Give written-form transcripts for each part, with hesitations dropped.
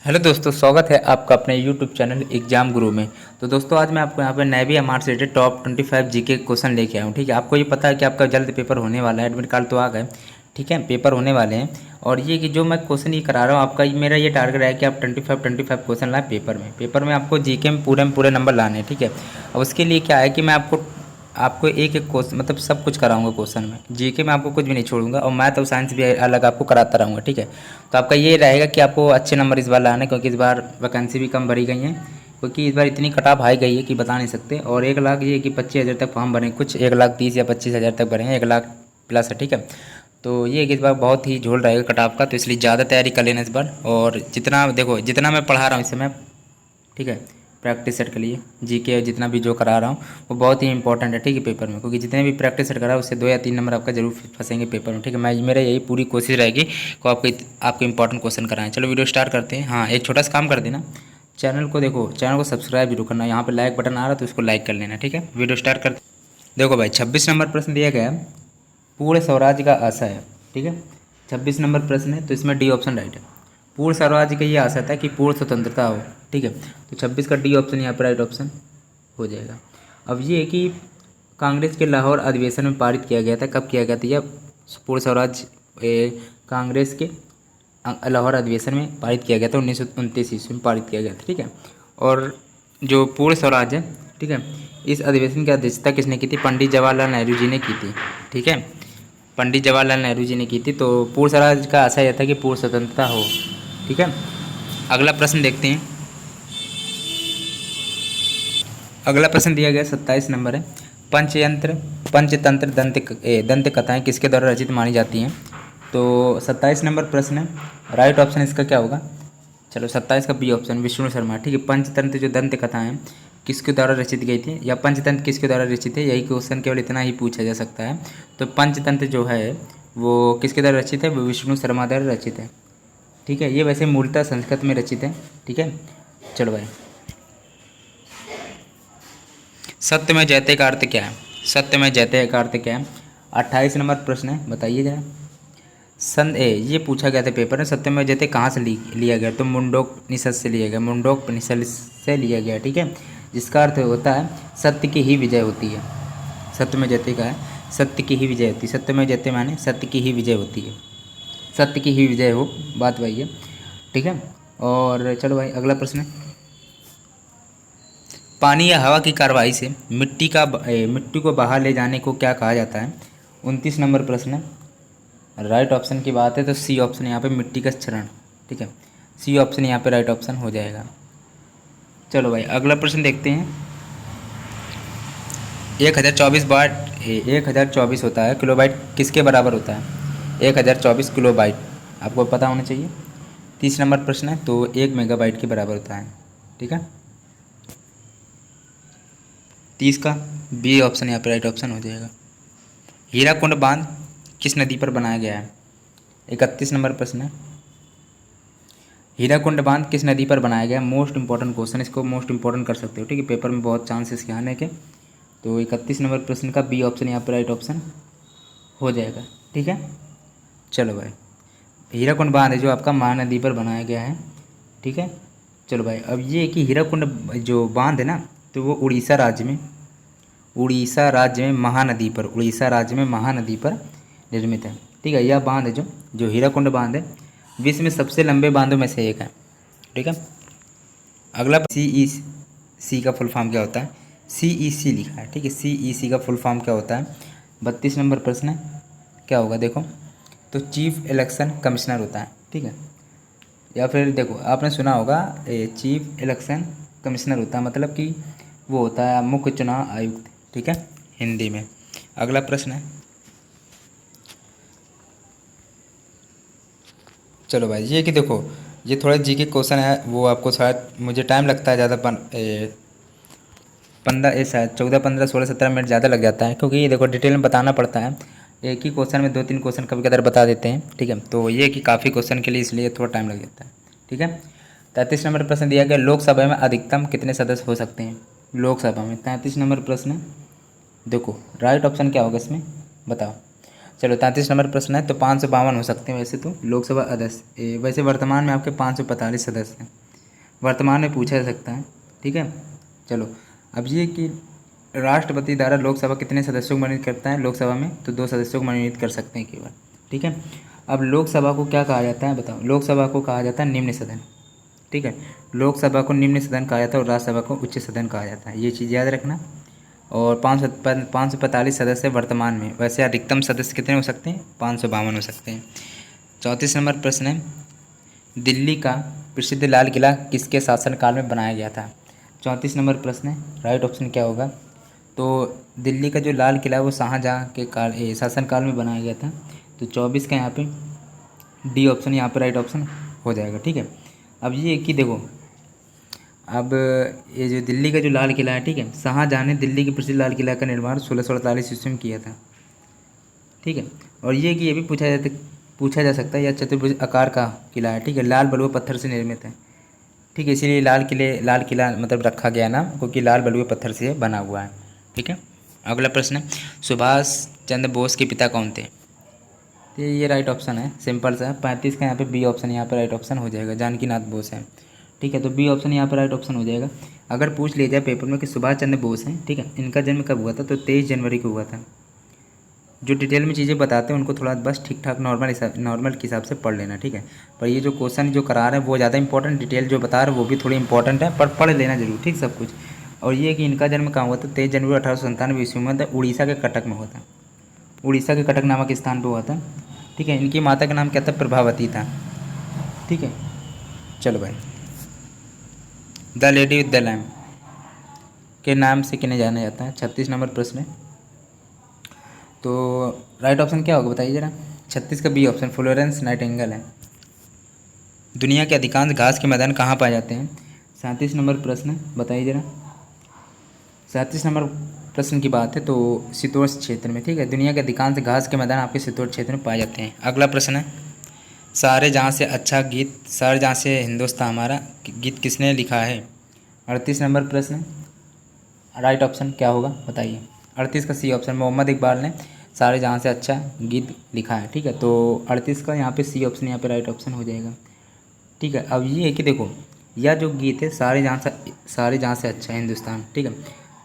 Hello दोस्तों, स्वागत है आपका अपने यूट्यूब चैनल एग्जाम गुरु में। तो दोस्तों आज मैं आपको यहाँ पे नेवी एमआर से रिलेटेड टॉप 25 जीके क्वेश्चन लेके आया हूँ। ठीक है, आपको ये पता है कि आपका जल्द पेपर होने वाला है, एडमिट कार्ड तो आ गए। ठीक है, पेपर होने वाले हैं। और ये कि जो मैं क्वेश्चन ये करा रहा हूँ आपका, मेरा ये टारगेट है कि आप 25 क्वेश्चन लाएँ पेपर में आपको जीके में पूरे नंबर लाने हैं। ठीक है, अब उसके लिए क्या है कि मैं आपको आपको एक एक क्वेश्चन मतलब सब कुछ कराऊंगा क्वेश्चन में। जीके में आपको कुछ भी नहीं छोड़ूंगा, और मैथ और साइंस भी अलग आपको कराता रहूँगा। ठीक है, तो आपका ये रहेगा कि आपको अच्छे नंबर इस बार लाने, क्योंकि इस बार वैकेंसी भी कम भरी गई हैं। क्योंकि इस बार इतनी कट ऑफ हाई गई है कि बता नहीं सकते। और 1 लाख ये कि 25,000 तक फॉर्म भरें, कुछ 1,30,000 या 25,000 तक भरेंगे, 1 लाख प्लस है। ठीक है, तो ये कि इस बार बहुत ही झोल रहेगा कट ऑफ का, तो इसलिए ज़्यादा तैयारी कर लेना इस बार। और जितना देखो, जितना मैं पढ़ा रहा हूँ इस समय, ठीक है, प्रैक्टिस सेट के लिए जीके जितना भी जो करा रहा हूँ वो बहुत ही इंपॉर्टेंट है। ठीक है, पेपर में, क्योंकि जितने भी प्रैक्टिस सेट करा उससे 2 या 3 नंबर आपका जरूर फंसेंगे पेपर में। ठीक है, मैं मेरा यही पूरी कोशिश रहेगी कि आपको इंपॉर्टेंट क्वेश्चन कराएं। चलो वीडियो स्टार्ट करते हैं। हाँ, एक छोटा सा काम कर देना, चैनल को देखो, चैनल को सब्सक्राइब जरूर करना। यहाँ पर लाइक बटन आ रहा है तो उसको लाइक कर लेना। ठीक है, वीडियो स्टार्ट करते। देखो भाई, 26 नंबर प्रश्न दिया गया है, पूर्ण स्वराज्य का आशय है। ठीक है, 26 नंबर प्रश्न है, तो इसमें डी ऑप्शन राइट है। पूर्ण स्वराज्य का ये आशय था कि पूर्ण स्वतंत्रता हो। ठीक है, तो 26 का डी ऑप्शन यहाँ पर राइट ऑप्शन हो जाएगा। अब ये है कि कांग्रेस के लाहौर अधिवेशन में पारित किया गया था, कब किया गया था यह पूर्ण स्वराज कांग्रेस के लाहौर अधिवेशन में पारित किया गया था, 1929 ईस्वी में पारित किया गया था। ठीक है, और जो पूर्ण स्वराज है, ठीक है, इस अधिवेशन की अध्यक्षता किसने की थी? पंडित जवाहरलाल नेहरू जी ने की थी। ठीक है, पंडित जवाहरलाल नेहरू जी ने की थी। तो पूर्ण स्वराज का आशय यह था कि पूर्ण स्वतंत्रता हो। ठीक है, अगला प्रश्न देखते हैं। अगला प्रश्न दिया गया 27 नंबर है, पंचतंत्र दंत कथाएँ किसके द्वारा रचित मानी जाती हैं? तो 27 नंबर प्रश्न है, राइट ऑप्शन इसका क्या होगा? चलो 27 का बी ऑप्शन विष्णु शर्मा। ठीक है, पंचतंत्र जो दंत कथाएँ हैं किसके द्वारा रचित गई थी, या पंचतंत्र किसके द्वारा रचित है, यही क्वेश्चन केवल इतना ही पूछा जा सकता है। तो पंचतंत्र जो है वो किसके द्वारा रचित है? वो विष्णु शर्मा द्वारा रचित है। ठीक है, ये वैसे मूलतः संस्कृत में रचित है। ठीक है, चलो भाई, सत्य में जयते का अर्थ क्या है? सत्य में जयते का अर्थ क्या है? 28 नंबर प्रश्न है, बताइए जरा। ये पूछा गया था पेपर में, सत्य में जयते कहाँ से लिया गया? तो मुंडोपनिषद से लिया गया, मुंडोपनिषद से लिया गया। ठीक है, जिसका अर्थ होता है सत्य की ही विजय होती है। सत्य में जयते का है सत्य की ही विजय होती है। सत्य में जयते माने सत्य की ही विजय होती है, सत्य की ही विजय हो, बात वही है। ठीक है, और चलो भाई अगला प्रश्न है, पानी या हवा की कार्रवाई से मिट्टी को बाहर ले जाने को क्या कहा जाता है? 29 नंबर प्रश्न है, राइट ऑप्शन की बात है तो सी ऑप्शन यहाँ पे मिट्टी का क्षरण। ठीक है, सी ऑप्शन यहाँ पे राइट ऑप्शन हो जाएगा। चलो भाई अगला प्रश्न देखते हैं। 1024 होता है किलोबाइट किसके बराबर होता है? 1024 किलोबाइट आपको पता होना चाहिए। 30 नंबर प्रश्न है, तो 1 मेगाबाइट के बराबर होता है। ठीक है, 30 का बी ऑप्शन यहाँ पे राइट ऑप्शन हो जाएगा। हीराकुंड बांध किस नदी पर बनाया गया है? 31 नंबर प्रश्न है, हीराकुंड बांध किस नदी पर बनाया गया है? मोस्ट इंपॉर्टेंट क्वेश्चन, इसको मोस्ट इंपॉर्टेंट कर सकते हो। ठीक है, पेपर में बहुत चांसेस के आने के। तो 31 नंबर प्रश्न का बी ऑप्शन यहाँ पर राइट ऑप्शन हो जाएगा। ठीक है, चलो भाई, हीराकुंड बांध है जो आपका महानदी पर बनाया गया है। ठीक है, चलो भाई, अब ये कि हीराकुंड जो बांध है ना, तो वो उड़ीसा राज्य में महानदी पर निर्मित है। ठीक है, यह बांध है जो हीराकुंड बांध है, विश्व में सबसे लंबे बांधों में से एक है। ठीक है, अगला सी का फुल फॉर्म क्या होता है? CEC लिखा है। ठीक है, CEC का फुल फॉर्म क्या होता है? 32 नंबर प्रश्न है, क्या होगा देखो, तो चीफ इलेक्शन कमिश्नर होता है। ठीक है, या फिर देखो आपने सुना होगा चीफ इलेक्शन कमिश्नर होता है, मतलब कि वो होता है मुख्य चुनाव आयुक्त। ठीक है, हिंदी में। अगला प्रश्न है, चलो भाई, ये कि देखो, ये थोड़ा जीके क्वेश्चन है, वो आपको शायद मुझे टाइम लगता है ज़्यादा, 15 शायद 14 15 16 17 मिनट ज़्यादा लग जाता है, क्योंकि ये देखो डिटेल में बताना पड़ता है। एक ही क्वेश्चन में 2-3 क्वेश्चन कभी कदार बता देते हैं। ठीक है, तो ये कि काफ़ी क्वेश्चन के लिए इसलिए थोड़ा टाइम लग जाता है। ठीक है, 33 नंबर प्रश्न दिया गया, लोकसभा में अधिकतम कितने सदस्य हो सकते हैं? लोकसभा में 33 नंबर प्रश्न है। देखो राइट ऑप्शन क्या होगा इसमें, बताओ। चलो 33 नंबर प्रश्न है, तो 552 हो सकते हैं वैसे तो लोकसभा सदस्य। वैसे वर्तमान में आपके 545 सदस्य हैं, वर्तमान में पूछा जा सकता है। ठीक है, चलो अब ये कि राष्ट्रपति द्वारा लोकसभा कितने सदस्यों को मनोनीत करता है लोकसभा में, तो 2 सदस्यों को मनोनीत कर सकते हैं केवल। ठीक है, अब लोकसभा को क्या कहा जाता है बताओ, लोकसभा को कहा जाता है निम्न सदन। ठीक है, लोकसभा को निम्न सदन कहा जाता है और राज्यसभा को उच्च सदन कहा जाता है, ये चीज़ याद रखना। और 545 सदस्य वर्तमान में, वैसे अधिकतम सदस्य कितने हो सकते हैं, 552 हो सकते हैं। 34 नंबर प्रश्न है, दिल्ली का प्रसिद्ध लाल किला किसके शासनकाल में बनाया गया था। 34 नंबर प्रश्न है, राइट ऑप्शन क्या होगा, तो दिल्ली का जो लाल किला है वो शाहजहाँ के शासनकाल में बनाया गया था। तो 24 का यहाँ पे डी ऑप्शन यहाँ पे राइट ऑप्शन हो जाएगा। ठीक है, अब ये कि देखो, अब ये जो दिल्ली का जो लाल किला है, ठीक है, शाहजहाँ ने दिल्ली के प्रसिद्ध लाल किला का निर्माण 1648 ईस्वी में किया था। ठीक है, और ये भी पूछा जा सकता है यह चतुर्भुज आकार का किला है। ठीक है, लाल बलुआ पत्थर से निर्मित है। ठीक है, इसीलिए लाल किला मतलब रखा गया नाम, क्योंकि लाल बलुए पत्थर से बना हुआ है। ठीक है, अगला प्रश्न है, सुभाष चंद्र बोस के पिता कौन थे। तो ये राइट ऑप्शन है, सिंपल सा है। 35 का यहाँ पे बी ऑप्शन यहाँ पे राइट ऑप्शन हो जाएगा, जानकीनाथ बोस है। ठीक है, तो बी ऑप्शन यहाँ पर राइट ऑप्शन हो जाएगा। अगर पूछ लिया जाए पेपर में कि सुभाष चंद्र बोस हैं, ठीक है, इनका जन्म कब हुआ था, तो 23 जनवरी को हुआ था। जो डिटेल में चीज़ें बताते हैं उनको थोड़ा बस ठीक ठाक नॉर्मल के हिसाब से पढ़ लेना। ठीक है, पर ये जो क्वेश्चन जो करा रहे हैं वो ज़्यादा इंपॉर्टेंट, डिटेल जो बता रहे हैं वो भी थोड़ी इंपॉर्टेंट है, पर पढ़ लेना जरूर, ठीक सब कुछ। और ये कि इनका जन्म कहाँ हुआ था, 23 जनवरी 1897 ईस्वी में उड़ीसा के कटक में हुआ था। उड़ीसा के कटक नामक स्थान पर हुआ था। ठीक है, इनकी माता का नाम क्या था, प्रभावती था। ठीक है, चलो भाई, the lady with the lamp के नाम से किन्हें जाना जाता है। 36 नंबर प्रश्न है, तो राइट ऑप्शन क्या होगा बताइए ज़रा। 36 का बी ऑप्शन फ्लोरेंस नाइटिंगेल है। दुनिया के अधिकांश घास के मैदान कहाँ पाए जाते हैं। 37 नंबर प्रश्न बताइए ज़रा। 37 नंबर प्रश्न की बात है तो शीतोष्ण क्षेत्र में। ठीक है, दुनिया के अधिकांश घास के मैदान आपके शीतोष्ण क्षेत्र में पाए जाते हैं। अगला प्रश्न है, सारे जहाँ से अच्छा गीत, सारे जहाँ से हिंदुस्तान हमारा गीत किसने लिखा है। 38 नंबर प्रश्न, राइट ऑप्शन क्या होगा बताइए। 38 का सी ऑप्शन मोहम्मद इकबाल ने सारे जहाँ से अच्छा गीत लिखा है। ठीक है, तो 38 का यहाँ पे सी ऑप्शन यहाँ पे राइट ऑप्शन हो जाएगा। ठीक है, अब ये है कि देखो, यह जो गीत है सारे जहाँ से अच्छा है हिंदुस्तान। ठीक है,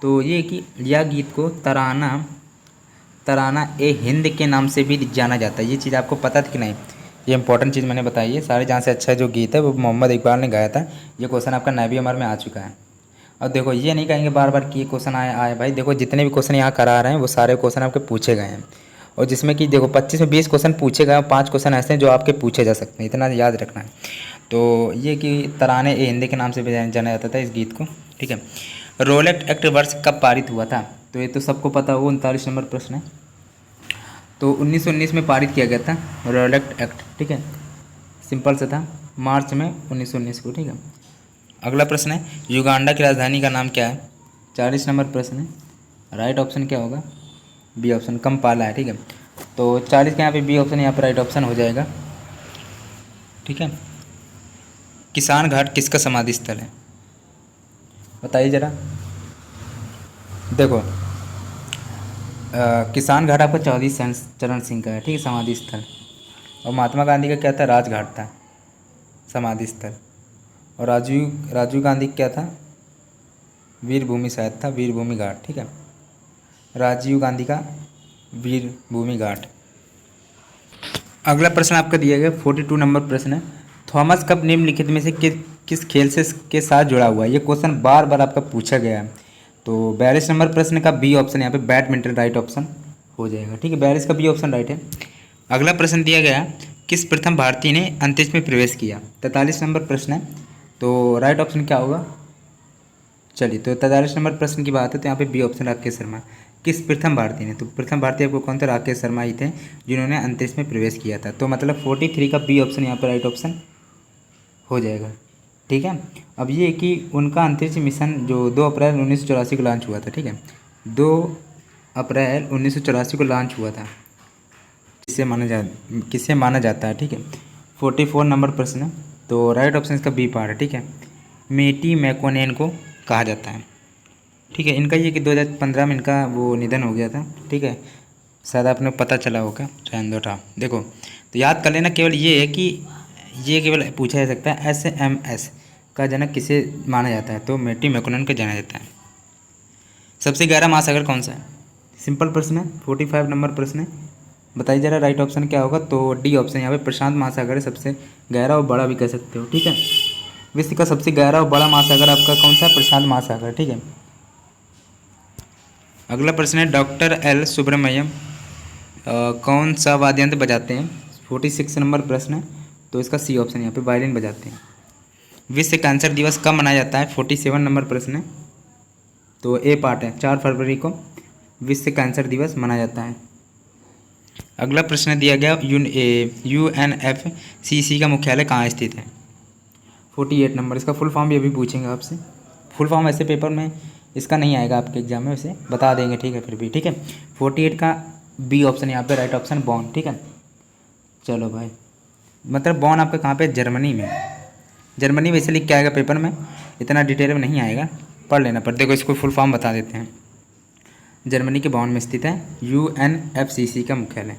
तो ये कि यह गीत को तराना ए हिंद के नाम से भी जाना जाता है। ये चीज़ आपको पता थी कि नहीं, ये इंपॉर्टेंट चीज़ मैंने बताई है। सारे जहाँ से अच्छा जो गीत है वो मोहम्मद इकबाल ने गाया था। ये क्वेश्चन आपका नैवी अमर में आ चुका है। और देखो, ये नहीं कहेंगे बार बार कि ये क्वेश्चन आए भाई। देखो, जितने भी क्वेश्चन यहाँ करा रहे हैं वो सारे क्वेश्चन आपके पूछे गए हैं, और जिसमें कि देखो 25 में 20 क्वेश्चन पूछे गए, 5 क्वेश्चन ऐसे हैं जो आपके पूछे जा सकते हैं, इतना याद रखना है। तो ये कि तराने ए हिंदी के नाम से भी जाना जाता था इस गीत को। ठीक है, रोलेट एक्ट वर्ष कब पारित हुआ था, तो ये तो सबको पता हो। 39 नंबर प्रश्न है, तो 1919 में पारित किया गया था रोलेट एक्ट। ठीक है, सिंपल सा था, मार्च में 1919 को। ठीक है, अगला प्रश्न है, युगांडा की राजधानी का नाम क्या है। 40 नंबर प्रश्न है, राइट ऑप्शन क्या होगा, बी ऑप्शन कंपाला है। ठीक है, तो 40 का यहाँ पे बी ऑप्शन यहाँ पर राइट ऑप्शन हो जाएगा। ठीक है, किसान घाट किसका समाधि स्थल है बताइए ज़रा। देखो, किसान घाट आपका चौधरी चरण सिंह का है। ठीक है, समाधि स्थल। और महात्मा गांधी का क्या था, राजघाट था समाधि स्थल। और राजीव गांधी क्या था, वीर भूमि शायद था, वीर भूमि घाट। ठीक है, राजीव गांधी का वीर भूमि घाट। अगला प्रश्न आपका दिया गया 42 नंबर प्रश्न है, थॉमस कप निम्नलिखित में से किस खेल से के साथ जुड़ा हुआ है। ये क्वेश्चन बार बार आपका पूछा गया है। तो 42 नंबर प्रश्न का बी ऑप्शन यहाँ पे बैडमिंटन राइट ऑप्शन हो जाएगा। ठीक है, 42 का बी ऑप्शन राइट है। अगला प्रश्न दिया गया, किस प्रथम भारतीय ने अंतरिक्ष में प्रवेश किया। 43 नंबर प्रश्न है, तो राइट ऑप्शन क्या होगा। चलिए, तो 43 नंबर प्रश्न की बात है तो यहाँ पे बी ऑप्शन राकेश शर्मा। किस प्रथम भारतीय ने, तो प्रथम भारतीय आपको कौन थे, राकेश शर्मा ही थे जिन्होंने अंतरिक्ष में प्रवेश किया था। तो मतलब 43 का बी ऑप्शन यहाँ पर राइट ऑप्शन हो जाएगा। ठीक है, अब ये कि उनका अंतरिक्ष मिशन जो 2 अप्रैल 1984 को लॉन्च हुआ था। ठीक है, 2 अप्रैल 1984 को लॉन्च हुआ था, किससे माना जाता है। ठीक है, 44 नंबर प्रश्न है, तो राइट ऑप्शन इसका बी पार्ट है। ठीक है, मेटी मैकोनेन को कहा जाता है। ठीक है, इनका ये कि 2015 में इनका वो निधन हो गया था। ठीक है, शायद आपने पता चला होगा, रहने दो उठाओ। देखो तो याद कर लेना, केवल ये है कि ये केवल पूछा जा सकता है SMS का जनक किसे माना जाता है, तो मैथ्यू मैकनन को जाना जाता है। सबसे गहरा महासागर कौन सा है? सिंपल प्रश्न है, 45 नंबर प्रश्न है। बताइए जरा राइट ऑप्शन क्या होगा, तो डी ऑप्शन यहाँ पे प्रशांत महासागर है, सबसे गहरा और बड़ा भी कह सकते हो, ठीक है। विश्व का सबसे गहरा और बड़ा महासागर आपका कौन सा है? प्रशांत महासागर, ठीक है। अगला प्रश्न है, डॉक्टर एल सुब्रमण्यम कौन सा वाद्य यंत्र बजाते हैं? 46 नंबर प्रश्न है, तो इसका सी ऑप्शन यहाँ पे वायलिन बजाते हैं। विश्व कैंसर दिवस कब मनाया जाता है? 47 नंबर प्रश्न है, तो ए पार्ट है, 4 फरवरी को विश्व कैंसर दिवस मनाया जाता है। अगला प्रश्न दिया गया, UNFCCC का मुख्यालय कहाँ स्थित है? 48 नंबर, इसका फुल फॉर्म भी अभी पूछेंगे आपसे। फुल फॉर्म ऐसे पेपर में इसका नहीं आएगा आपके एग्जाम में, वैसे बता देंगे, ठीक है, फिर भी ठीक है। 48 का बी ऑप्शन यहाँ पे राइट ऑप्शन, बॉन, ठीक है। चलो भाई, मतलब बॉन आपका कहाँ पे? जर्मनी में। जर्मनी में इसे लिख के आएगा पेपर में, इतना डिटेल में नहीं आएगा, पढ़ लेना। पर देखो इसको फुल फॉर्म बता देते हैं। जर्मनी के बॉन में स्थित है UNFCCC का मुख्यालय।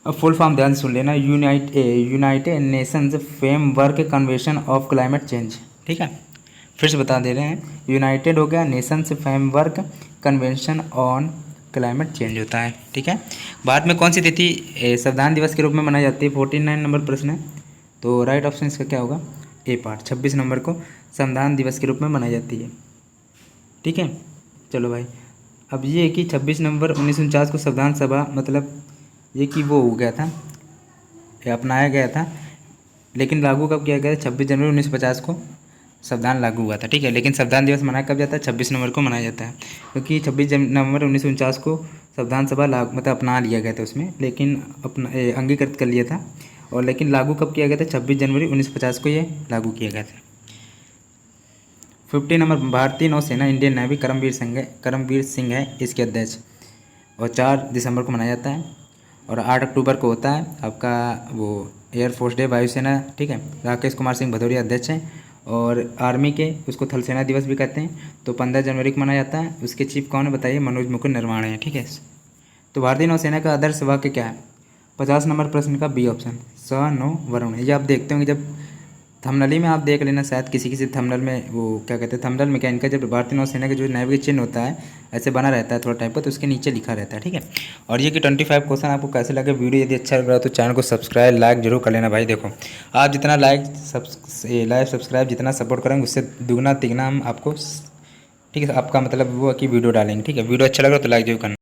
अब फुल फॉर्म ध्यान से सुन लेना, United Nations framework convention of climate change, ठीक है। फिर से बता दे रहे हैं, यूनाइटेड हो गया, Nations framework convention on climate change होता है, ठीक है। भारत में कौन सी तिथि संविधान दिवस के रूप में मनाई जाती है? 49 नंबर प्रश्न है, तो राइट ऑप्शन इसका क्या होगा? ए पार्ट, 26 नंबर को संविधान दिवस के रूप में मनाई जाती है, ठीक है। चलो भाई, अब ये कि 26 नवंबर 1949 को संविधान सभा, मतलब ये कि वो हो गया था, ये अपनाया गया था, लेकिन लागू कब किया गया था? 26 जनवरी 1950 को संविधान लागू हुआ था, ठीक है। लेकिन संविधान दिवस मनाया कब जाता है? 26 नवंबर को मनाया जाता है, क्योंकि 26 नवंबर 1949 को संविधान सभा मतलब अपना लिया गया था उसमें, लेकिन अपना अंगीकृत कर लिया था, और लेकिन लागू कब किया गया था? 26 जनवरी 1950 को ये लागू किया गया था। 50 नंबर, भारतीय नौसेना इंडियन नेवी करमवीर सिंह है इसके अध्यक्ष, और 4 दिसंबर को मनाया जाता है, और 8 अक्टूबर को होता है आपका वो एयरफोर्स डे, वायुसेना, ठीक है। राकेश कुमार सिंह भदौरिया अध्यक्ष हैं, और आर्मी के उसको थल सेना दिवस भी कहते हैं, तो 15 जनवरी को मनाया जाता है। उसके चीफ कौन है बताइए? मनोज मुकुंद नरवाणे हैं, ठीक है। तो भारतीय नौसेना का आदर्श वाक्य क्या है? 50 नंबर प्रश्न का बी ऑप्शन, स नो वरुण। ये आप देखते होंगे जब थंबनेल में, आप देख लेना, शायद किसी किसी थंबनेल में वो क्या कहते हैं, थंबनेल में क्या, इनका जब भारतीय नौसेना का जो नेवी चिन्ह होता है ऐसे बना रहता है थोड़ा टाइप का, तो उसके नीचे लिखा रहता है, ठीक है। और ये कि 25 क्वेश्चन आपको कैसे लगे? वीडियो यदि अच्छा लग रहा है तो चैनल को सब्सक्राइब लाइक जरूर कर लेना भाई। देखो आप जितना लाइक सब्सक्राइब जितना सपोर्ट करेंगे उससे दुगना तिगना हम आपको, ठीक है, आपका मतलब वो है कि वीडियो डालेंगे, ठीक है। वीडियो अच्छा लग रहा है तो लाइक जरूर करना।